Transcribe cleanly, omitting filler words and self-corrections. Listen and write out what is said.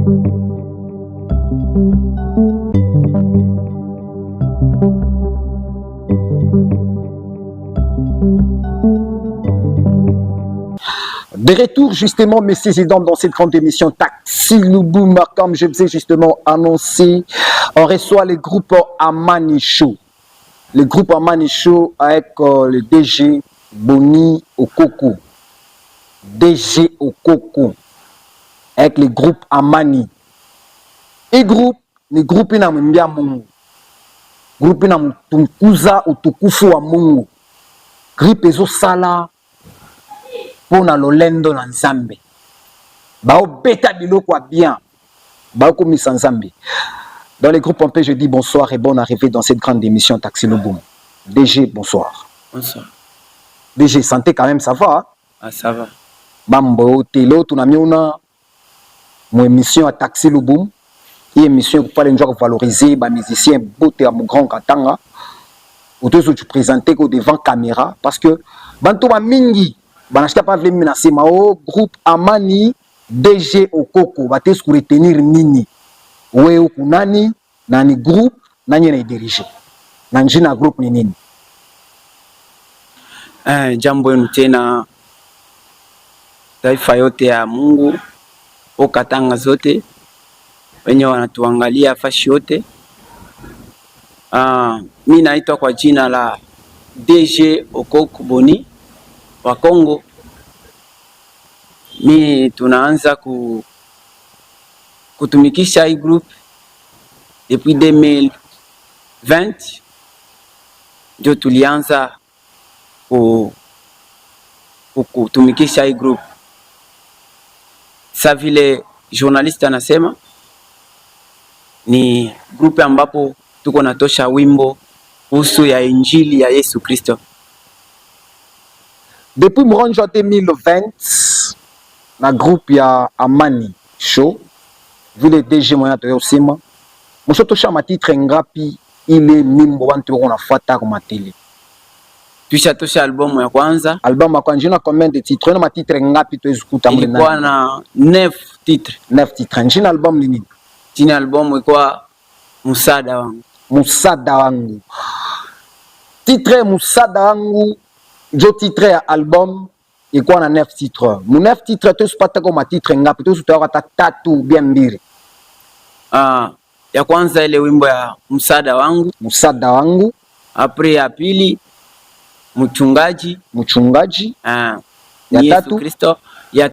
De retour justement, messieurs et dames, dans cette grande émission Taxi Louboum, comme je vous ai justement annoncé, on reçoit le groupe Amani Show. Le groupe Amani Show avec le DG Boni Okoko. DG Okoko. Avec le groupe Amani. Et le groupe ina mbia Mungu. Groupe ina mtukuza utukufu wa Mungu. Groupe ezo sala pona lolendo na Nzambe. Bao beta biloko wa bien. Bao komisa Nzambe. Dans les groupes en paix, je dis bonsoir et bonne arrivée dans cette grande émission Taxi Louboum. DG, bonsoir. Bonsoir. DG, santé quand même, ça va? Hein? Ah, ça va. Bambo, telo, tunamiona mon émission à Taxi Louboum. Une émission pour faire les gens valoriser, les musiciens, beauté à mon grand katanga. Ou tous tu présenter devant caméra parce que bantou ma mingi, banachka pas venir menacer mao groupe Amani DG Okoko, va te retenir nini. Wewe kunani nani groupe nani na dirige. Na njina groupe ni nini? Jambo yenu tena taifa yote ya Mungu okatanga zote wenye wanatuangalia fashi yote. Mimi naitwa kwa jina la DG Okoko Boni wa Kongo. Mimi tunaanza kutumikisha hii group depuis 2020 ndio tulianza kutumikisha hii group. Sa vile journaliste anasema ni group ambapo tuko natosha wimbo kuhusu ya injili ya Yesu Kristo. Depuis mwanzo 2020 na groupe ya Amani Show vile DG mwana toyo sima msotosha matitre ngapi ile mimbo bantu wako nafuata kwa tele? Tushatosha album ya kwanza. Album ya kwanza ina combien de titres? Na matitre ngapi tuezukuta mle ndani? Ilikuwa na 9 titres. 9 titres. Jina album ni nini? Jina album ilikuwa Musada Wangu. Musada Wangu. Titre Musada Wangu jo titre ya album ilikuwa na 9 titres. Mu 9 titres tuesupata kwa matitre ngapi? Tuesutawata 3 bien mbili. Ya kwanza ile wimbo ya Musada Wangu. Musada Wangu. Après ya pili Mchungaji. Mchungaji. Ya tatu Kristo. Ya